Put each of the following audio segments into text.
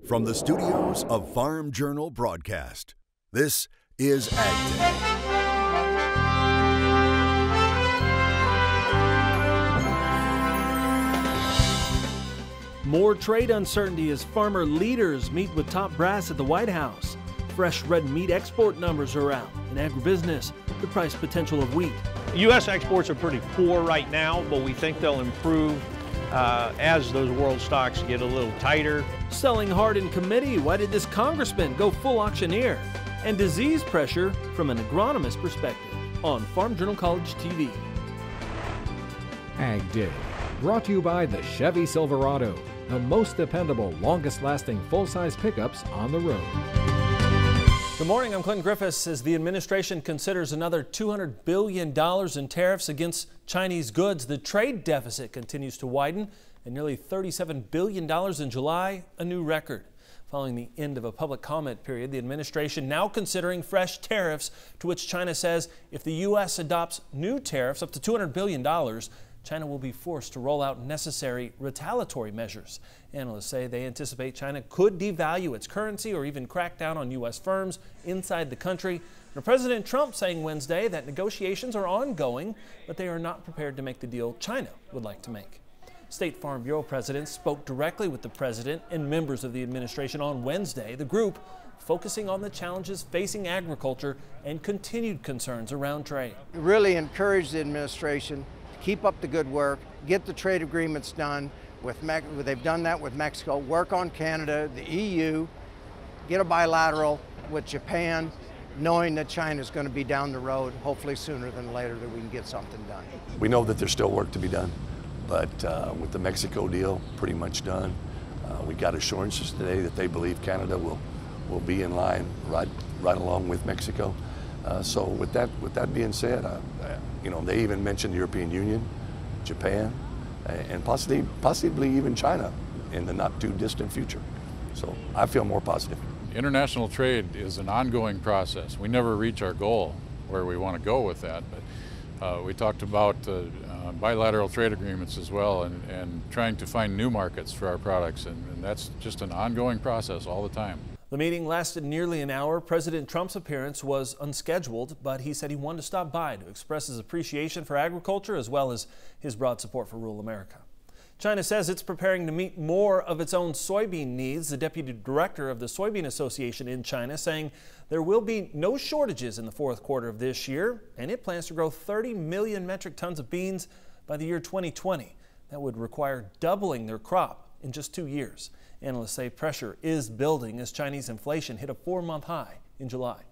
From the studios of Farm Journal Broadcast, this is AgDay. More trade uncertainty as farmer leaders meet with top brass at the White House. Fresh red meat export numbers are out. In agribusiness, the price potential of wheat. U.S. exports are pretty poor right now, but we think they'll improve as those world stocks get a little tighter. Selling hard in committee, why did this congressman go full auctioneer? And disease pressure from an agronomist perspective on Farm Journal College TV. AgDay, brought to you by the Chevy Silverado, the most dependable, longest-lasting full-size pickups on the road. Good morning, I'm Clinton Griffiths. As the administration considers another $200 billion in tariffs against Chinese goods, the trade deficit continues to widen at nearly $37 billion in July, a new record. Following the end of a public comment period, the administration now considering fresh tariffs, to which China says if the U.S. adopts new tariffs up to $200 billion, China will be forced to roll out necessary retaliatory measures. Analysts say they anticipate China could devalue its currency or even crack down on U.S. firms inside the country. Now, President Trump saying Wednesday that negotiations are ongoing, but they are not prepared to make the deal China would like to make. State Farm Bureau presidents spoke directly with the president and members of the administration on Wednesday. The group focusing on the challenges facing agriculture and continued concerns around trade. Really encourage the administration to keep up the good work, get the trade agreements done. They've done that with Mexico, work on Canada, the EU, get a bilateral with Japan, knowing that China's going to be down the road, hopefully sooner than later, that we can get something done. We know that there's still work to be done, but with the Mexico deal pretty much done, we got assurances today that they believe Canada will be in line right along with Mexico. So with that being said, they even mentioned the European Union, Japan, and possibly even China in the not too distant future. So I feel more positive. International trade is an ongoing process. We never reach our goal where we want to go with that, but we talked about bilateral trade agreements as well, and trying to find new markets for our products, and that's just an ongoing process all the time. The meeting lasted nearly an hour. President Trump's appearance was unscheduled, but he said he wanted to stop by to express his appreciation for agriculture as well as his broad support for rural America. China says it's preparing to meet more of its own soybean needs. The deputy director of the Soybean Association in China saying there will be no shortages in the fourth quarter of this year, and it plans to grow 30 million metric tons of beans by the year 2020. That would require doubling their crop in just 2 years. Analysts say pressure is building as Chinese inflation hit a 4-month high in July.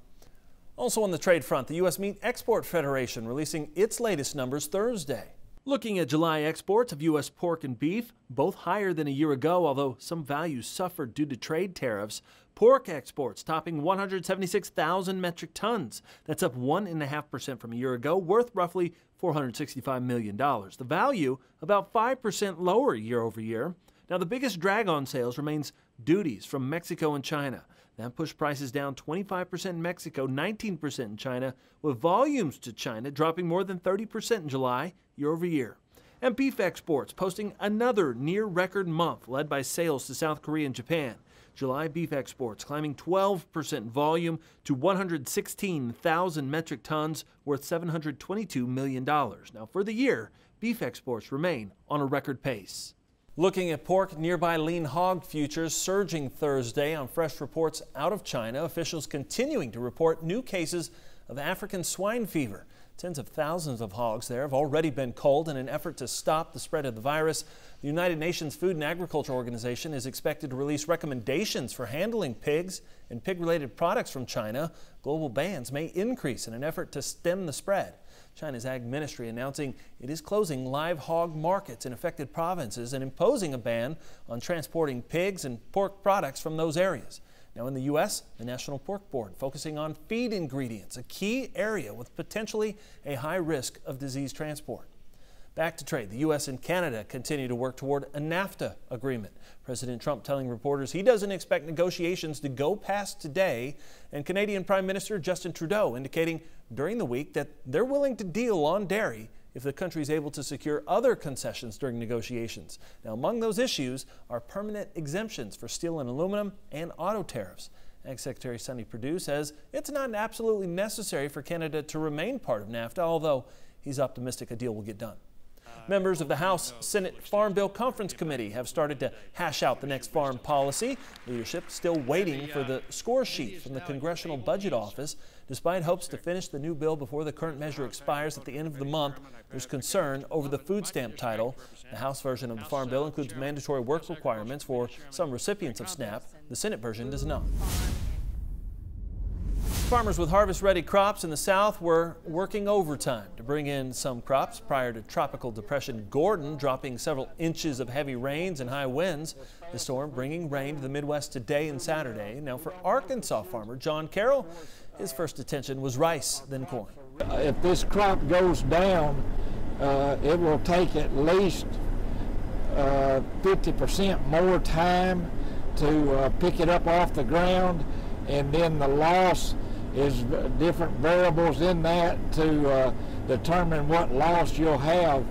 Also on the trade front, the U.S. Meat Export Federation releasing its latest numbers Thursday. Looking at July exports of U.S. pork and beef, both higher than a year ago, although some values suffered due to trade tariffs. Pork exports topping 176,000 metric tons. That's up 1.5% from a year ago, worth roughly $465 million. The value about 5% lower year over year. Now, the biggest drag on sales remains duties from Mexico and China. That pushed prices down 25% in Mexico, 19% in China, with volumes to China dropping more than 30% in July, year over year. And beef exports posting another near-record month, led by sales to South Korea and Japan. July beef exports climbing 12% in volume to 116,000 metric tons, worth $722 million. Now, for the year, beef exports remain on a record pace. Looking at pork, nearby lean hog futures surging Thursday on fresh reports out of China. Officials continuing to report new cases of African swine fever. Tens of thousands of hogs there have already been culled in an effort to stop the spread of the virus. The United Nations Food and Agriculture Organization is expected to release recommendations for handling pigs and pig-related products from China. Global bans may increase in an effort to stem the spread. China's Ag Ministry announcing it is closing live hog markets in affected provinces and imposing a ban on transporting pigs and pork products from those areas. Now in the U.S., the National Pork Board focusing on feed ingredients, a key area with potentially a high risk of disease transport. Back to trade. The U.S. and Canada continue to work toward a NAFTA agreement. President Trump telling reporters he doesn't expect negotiations to go past today, and Canadian Prime Minister Justin Trudeau indicating during the week that they're willing to deal on dairy if the country is able to secure other concessions during negotiations. Now, among those issues are permanent exemptions for steel and aluminum and auto tariffs. Ag Secretary Sonny Perdue says it's not absolutely necessary for Canada to remain part of NAFTA, although he's optimistic a deal will get done. Members of the House Senate Farm Bill Conference Committee have started to hash out the next farm policy. Leadership still waiting for the score sheet from the Congressional Budget Office. Despite hopes to finish the new bill before the current measure expires at the end of the month, there's concern over the food stamp title. The House version of the Farm Bill includes mandatory work requirements for some recipients of SNAP. The Senate version does not. Farmers with harvest-ready crops in the South were working overtime to bring in some crops prior to Tropical Depression Gordon dropping several inches of heavy rains and high winds. The storm bringing rain to the Midwest today and Saturday. Now for Arkansas farmer John Carroll, his first attention was rice, then corn. If this crop goes down, it will take at least 50% more time to pick it up off the ground, and then the loss is different variables in that to determine what loss you'll have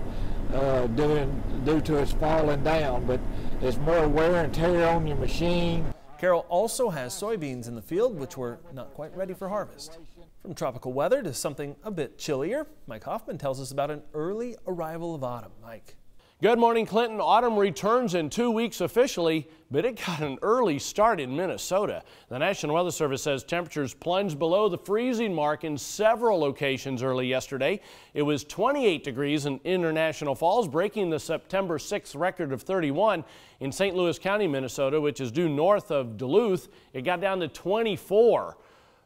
due to its falling down. But it's more wear and tear on your machine. Carroll also has soybeans in the field, which were not quite ready for harvest. From tropical weather to something a bit chillier, Mike Hoffman tells us about an early arrival of autumn. Mike. Good morning, Clinton. Autumn returns in 2 weeks officially, but it got an early start in Minnesota. The National Weather Service says temperatures plunged below the freezing mark in several locations early yesterday. It was 28 degrees in International Falls, breaking the September 6th record of 31. In St. Louis County, Minnesota, which is due north of Duluth, it got down to 24.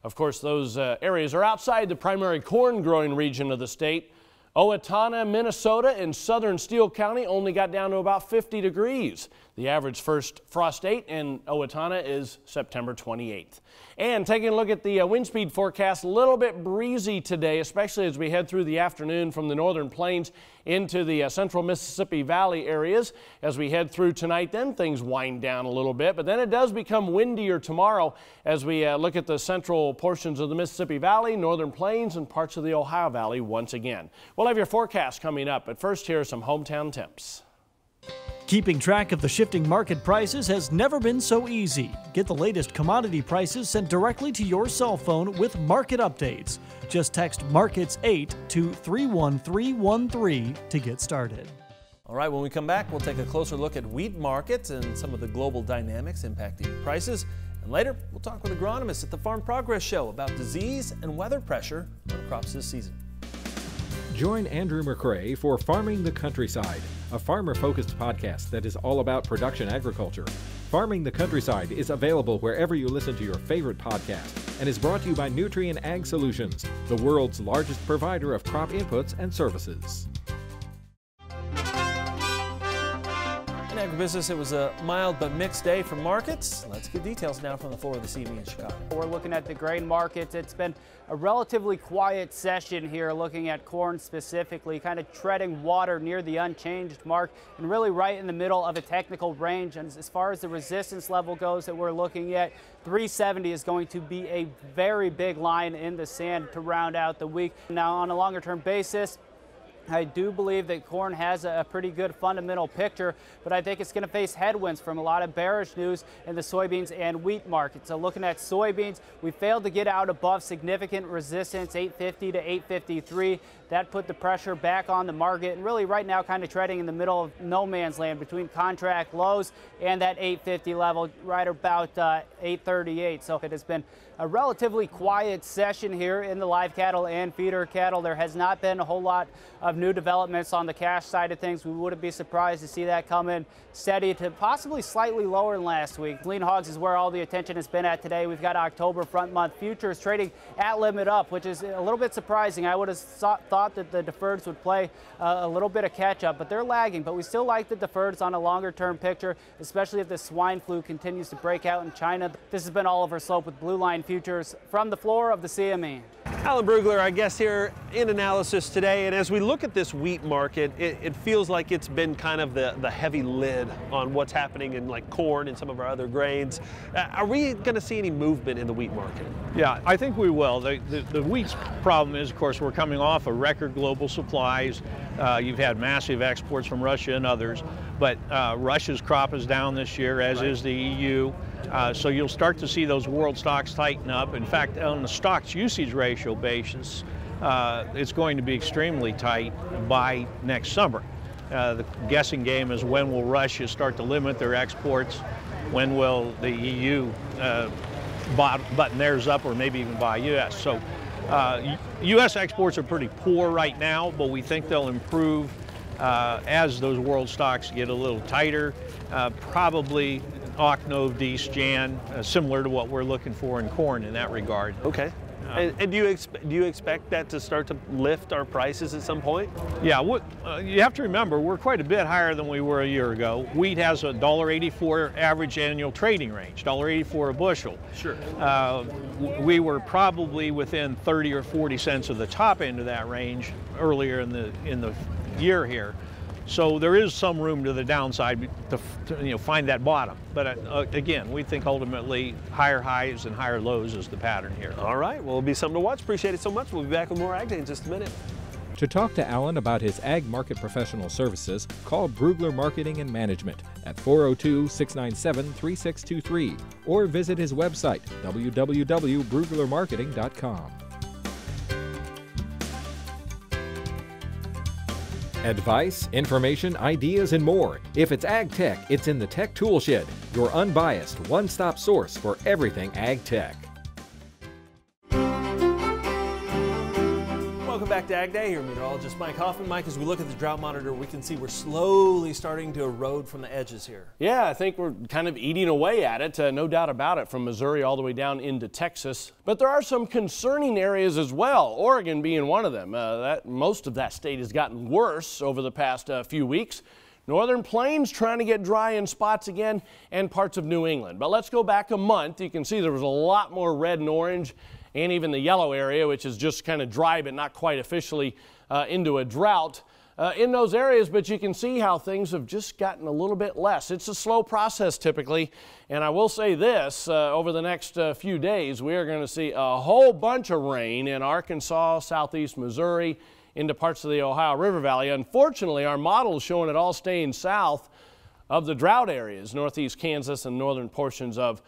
Of course, those areas are outside the primary corn growing region of the state. Owatonna, Minnesota and southern Steele County only got down to about 50 degrees. The average first frost date in Owatonna is September 28th. And taking a look at the wind speed forecast, a little bit breezy today, especially as we head through the afternoon from the northern plains into the central Mississippi Valley areas. As we head through tonight, then things wind down a little bit, but then it does become windier tomorrow as we look at the central portions of the Mississippi Valley, northern plains, and parts of the Ohio Valley once again. We'll have your forecast coming up, but first here are some hometown temps. Keeping track of the shifting market prices has never been so easy. Get the latest commodity prices sent directly to your cell phone with market updates. Just text MARKETS8 to 31313 to get started. All right, when we come back, we'll take a closer look at wheat markets and some of the global dynamics impacting prices. And later, we'll talk with agronomists at the Farm Progress Show about disease and weather pressure on crops this season. Join Andrew McCrae for Farming the Countryside, a farmer-focused podcast that is all about production agriculture. Farming the Countryside is available wherever you listen to your favorite podcast and is brought to you by Nutrien Ag Solutions, the world's largest provider of crop inputs and services. In agribusiness, it was a mild but mixed day for markets. Let's get details now from the floor of the CME in Chicago. We're looking at the grain markets. It's been a relatively quiet session here, looking at corn specifically, kind of treading water near the unchanged mark and really right in the middle of a technical range. And as far as the resistance level goes that we're looking at, 370 is going to be a very big line in the sand to round out the week. Now, on a longer term basis, I do believe that corn has a pretty good fundamental picture, but I think it's going to face headwinds from a lot of bearish news in the soybeans and wheat market. So looking at soybeans, we failed to get out above significant resistance, 850 to 853. That put the pressure back on the market, and really right now kind of treading in the middle of no man's land between contract lows and that 850 level right about 838. So it has been a relatively quiet session here in the live cattle and feeder cattle. There has not been a whole lot of new developments on the cash side of things. We wouldn't be surprised to see that come in steady to possibly slightly lower than last week. Lean hogs is where all the attention has been at today. We've got October front month futures trading at limit up, which is a little bit surprising. I would have thought that the deferreds would play a little bit of catch up, but they're lagging. But we still like the deferreds on a longer term picture, especially if the swine flu continues to break out in China. This has been Oliver Slope with Blue Line Futures from the floor of the CME. Alan Brugler, our guest here in Analysis today, and as we look at this wheat market, it feels like it's been kind of the heavy lid on what's happening in like corn and some of our other grains. Are we going to see any movement in the wheat market? Yeah, I think we will. The wheat's problem is, of course, we're coming off of record global supplies. You've had massive exports from Russia and others, but Russia's crop is down this year, as is the EU. So you'll start to see those world stocks tighten up. In fact, on the stocks usage ratio basis, it's going to be extremely tight by next summer. The guessing game is, when will Russia start to limit their exports? When will the EU button theirs up, or maybe even buy US? So US exports are pretty poor right now, but we think they'll improve as those world stocks get a little tighter. Probably Octave, Dec, Jan, similar to what we're looking for in corn in that regard. Okay. And do you expect that to start to lift our prices at some point? Yeah, you have to remember, we're quite a bit higher than we were a year ago. Wheat has a $1.84 average annual trading range, $1.84 a bushel. Sure. We were probably within 30 or 40 cents of the top end of that range earlier in the year here. So there is some room to the downside to find that bottom. But again, we think ultimately higher highs and higher lows is the pattern here. All right, well, it'll be something to watch. Appreciate it so much. We'll be back with more AgDay in just a minute. To talk to Alan about his ag market professional services, call Brugler Marketing and Management at 402-697-3623 or visit his website, www.bruglermarketing.com. Advice, information, ideas, and more. If it's ag tech, it's in the Tech Tool Shed, your unbiased one-stop source for everything ag tech. Welcome back to AgDay. Here, meteorologist Mike Hoffman. Mike, as we look at the drought monitor, we can see we're slowly starting to erode from the edges here. Yeah, I think we're kind of eating away at it, no doubt about it, from Missouri all the way down into Texas. But there are some concerning areas as well, Oregon being one of them. Most of that state has gotten worse over the past few weeks. Northern Plains trying to get dry in spots again, and parts of New England. But let's go back a month. You can see there was a lot more red and orange, and even the yellow area, which is just kind of dry but not quite officially into a drought in those areas. But you can see how things have just gotten a little bit less. It's a slow process typically, and I will say this, over the next few days we are going to see a whole bunch of rain in Arkansas, southeast Missouri, into parts of the Ohio River Valley. Unfortunately, our model is showing it all staying south of the drought areas, northeast Kansas and northern portions of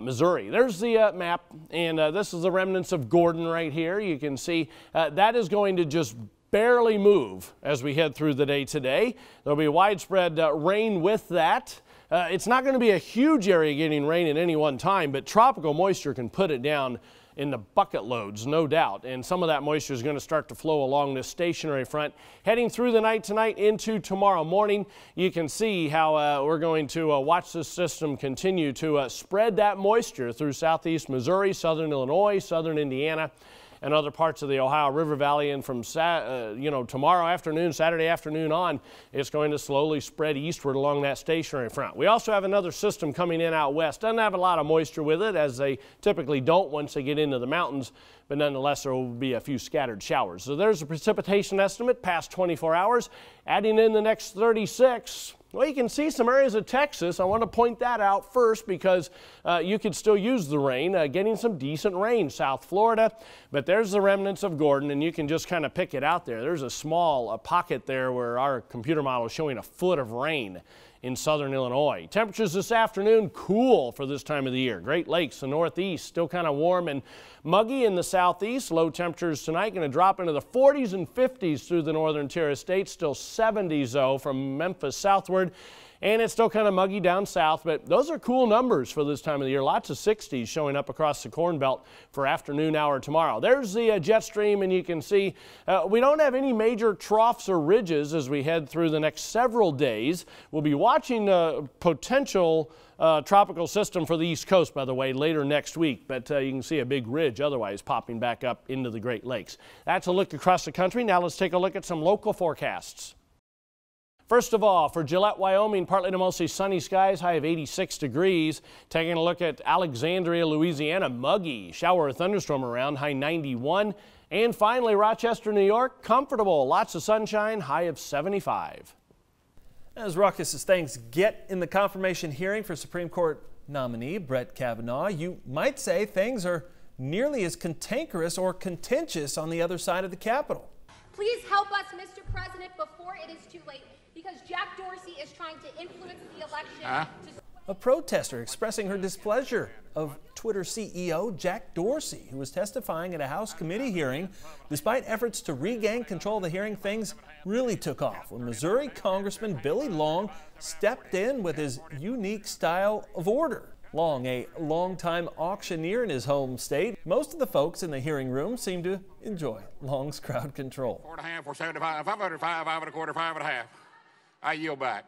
Missouri. There's the map, and this is the remnants of Gordon right here. You can see that is going to just barely move as we head through the day today. There'll be widespread rain with that. It's not going to be a huge area getting rain at any one time, but tropical moisture can put it down in the bucket loads, no doubt. And some of that moisture is going to start to flow along this stationary front. Heading through the night tonight into tomorrow morning, you can see how we're going to watch this system continue to spread that moisture through southeast Missouri, southern Illinois, southern Indiana, and other parts of the Ohio River Valley. And from tomorrow afternoon, Saturday afternoon on, it's going to slowly spread eastward along that stationary front. We also have another system coming in out west. Doesn't have a lot of moisture with it, as they typically don't once they get into the mountains, but nonetheless there will be a few scattered showers. So there's a precipitation estimate past 24 hours. Adding in the next 36, well, you can see some areas of Texas. I want to point that out first because you could still use the rain, getting some decent rain. South Florida, but there's the remnants of Gordon, and you can just kind of pick it out there. There's a small pocket there where our computer model is showing a foot of rain in southern Illinois. Temperatures this afternoon, cool for this time of the year. Great Lakes, the northeast, still kind of warm and muggy in the southeast. Low temperatures tonight going to drop into the 40s and 50s through the northern tier of states. Still 70s though from Memphis southward. And it's still kind of muggy down south, but those are cool numbers for this time of the year. Lots of 60s showing up across the Corn Belt for afternoon hour tomorrow. There's the jet stream, and you can see we don't have any major troughs or ridges as we head through the next several days. We'll be watching a potential tropical system for the East Coast, by the way, later next week, but you can see a big ridge otherwise popping back up into the Great Lakes. That's a look across the country. Now let's take a look at some local forecasts. First of all, for Gillette, Wyoming, partly to mostly sunny skies, high of 86 degrees. Taking a look at Alexandria, Louisiana, muggy, shower or thunderstorm around, high 91. And finally, Rochester, New York, comfortable, lots of sunshine, high of 75. As raucous as things get in the confirmation hearing for Supreme Court nominee Brett Kavanaugh, you might say things are nearly as cantankerous or contentious on the other side of the Capitol. Please help us, Mr. President, before it is too late, because Jack Dorsey is trying to influence the election. A protester expressing her displeasure of Twitter CEO Jack Dorsey, who was testifying at a House committee hearing. Despite efforts to regain control of the hearing, things really took off when Missouri Congressman Billy Long stepped in with his unique style of order. Long, a longtime auctioneer in his home state, most of the folks in the hearing room seemed to enjoy Long's crowd control. 4.5, 475, 505, 5 1/4, 5 1/2. I yield back.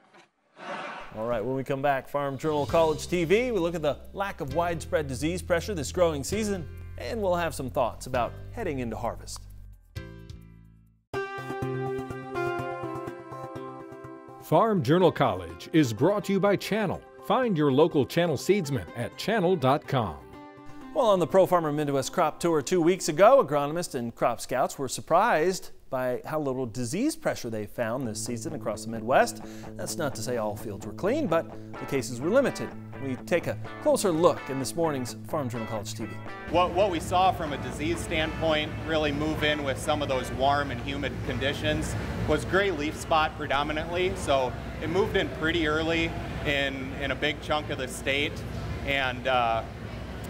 All right, when we come back, Farm Journal College TV, we look at the lack of widespread disease pressure this growing season, and we'll have some thoughts about heading into harvest. Farm Journal College is brought to you by Channel. Find your local Channel seedsman at channel.com. Well, on the Pro Farmer Midwest Crop Tour 2 weeks ago, agronomists and crop scouts were surprised by how little disease pressure they found this season across the Midwest. That's not to say all fields were clean, but the cases were limited. We take a closer look in this morning's Farm Journal College TV. What we saw from a disease standpoint really move in with some of those warm and humid conditions was gray leaf spot predominantly. So it moved in pretty early in a big chunk of the state. And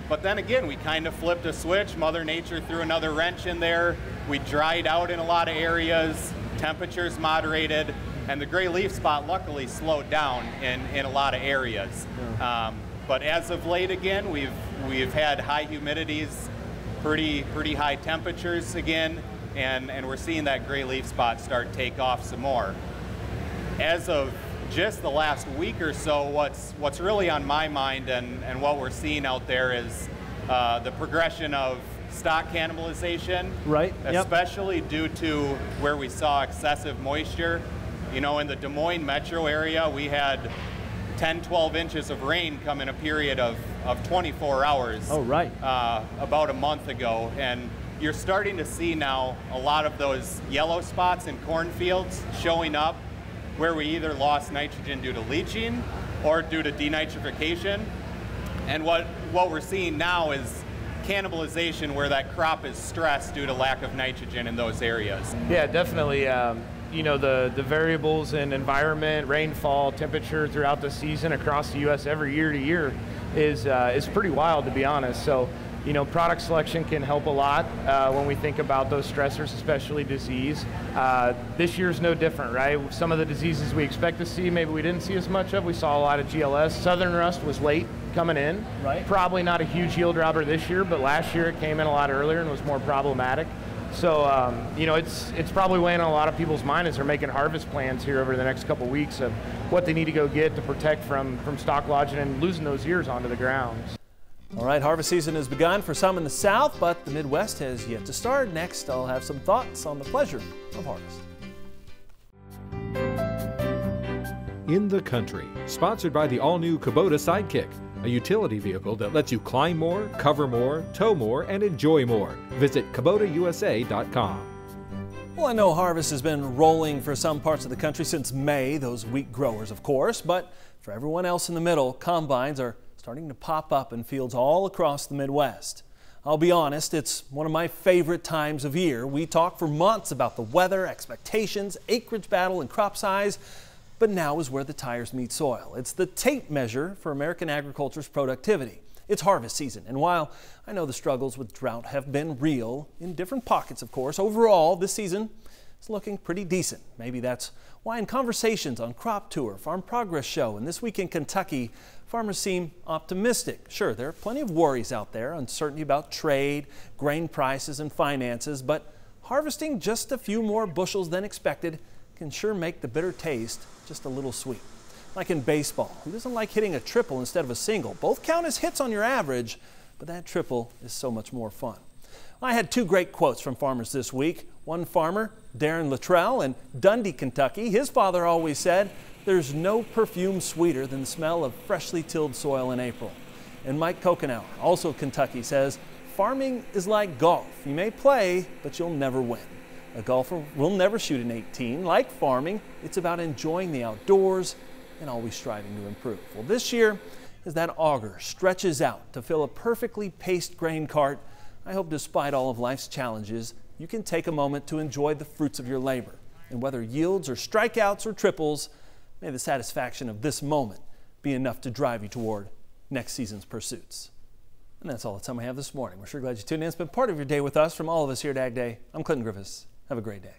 but then again, we kind of flipped a switch. Mother Nature threw another wrench in there. We dried out in a lot of areas, temperatures moderated, and the gray leaf spot luckily slowed down in a lot of areas. But as of late again, we've had high humidities, pretty high temperatures again, and we're seeing that gray leaf spot start take off some more. As of just the last week or so, what's really on my mind and what we're seeing out there is the progression of stock cannibalization, right? Especially due to where we saw excessive moisture. You know, in the Des Moines metro area, we had 10-12 inches of rain come in a period of 24 hours. Oh, right. About a month ago, and you're starting to see now a lot of those yellow spots in cornfields showing up where we either lost nitrogen due to leaching or due to denitrification. And what we're seeing now is cannibalization where that crop is stressed due to lack of nitrogen in those areas. Yeah, definitely. You know, the variables in environment, rainfall, temperature throughout the season across the U.S. every year to year is pretty wild, to be honest. So, you know, product selection can help a lot when we think about those stressors, especially disease. This year's no different, right? Some of the diseases we expect to see, maybe we didn't see as much of. We saw a lot of GLS. Southern rust was late coming in. Right. Probably not a huge yield robber this year, but last year it came in a lot earlier and was more problematic. So, you know, it's probably weighing on a lot of people's mind as they're making harvest plans here over the next couple of weeks of what they need to go get to protect from stock lodging and losing those ears onto the ground. All right, harvest season has begun for some in the South, but the Midwest has yet to start. Next, I'll have some thoughts on the pleasure of harvest. In the Country, sponsored by the all-new Kubota Sidekick, a utility vehicle that lets you climb more, cover more, tow more, and enjoy more. Visit KubotaUSA.com. Well, I know harvest has been rolling for some parts of the country since May, those wheat growers, of course, but for everyone else in the middle, combines are starting to pop up in fields all across the Midwest. I'll be honest, it's one of my favorite times of year. We talk for months about the weather, expectations, acreage battle, and crop size, but now is where the tires meet soil. It's the tape measure for American agriculture's productivity. It's harvest season, and while I know the struggles with drought have been real, in different pockets of course, overall this season is looking pretty decent. Maybe that's why in conversations on Crop Tour, Farm Progress Show, and This Week in Kentucky, farmers seem optimistic. Sure, there are plenty of worries out there, uncertainty about trade, grain prices, and finances, but harvesting just a few more bushels than expected can sure make the bitter taste just a little sweet. Like in baseball, who doesn't like hitting a triple instead of a single? Both count as hits on your average, but that triple is so much more fun. I had two great quotes from farmers this week. One farmer, Darren Luttrell in Dundee, Kentucky, his father always said, "There's no perfume sweeter than the smell of freshly tilled soil in April." And Mike Kokenauer, also Kentucky, says, "Farming is like golf. You may play, but you'll never win. A golfer will never shoot an 18. Like farming, it's about enjoying the outdoors and always striving to improve." Well, this year, as that auger stretches out to fill a perfectly paced grain cart, I hope despite all of life's challenges, you can take a moment to enjoy the fruits of your labor. And whether yields or strikeouts or triples, may the satisfaction of this moment be enough to drive you toward next season's pursuits. And that's all the time we have this morning. We're sure glad you tuned in and spent part of your day with us. From all of us here at AgDay, I'm Clinton Griffiths. Have a great day.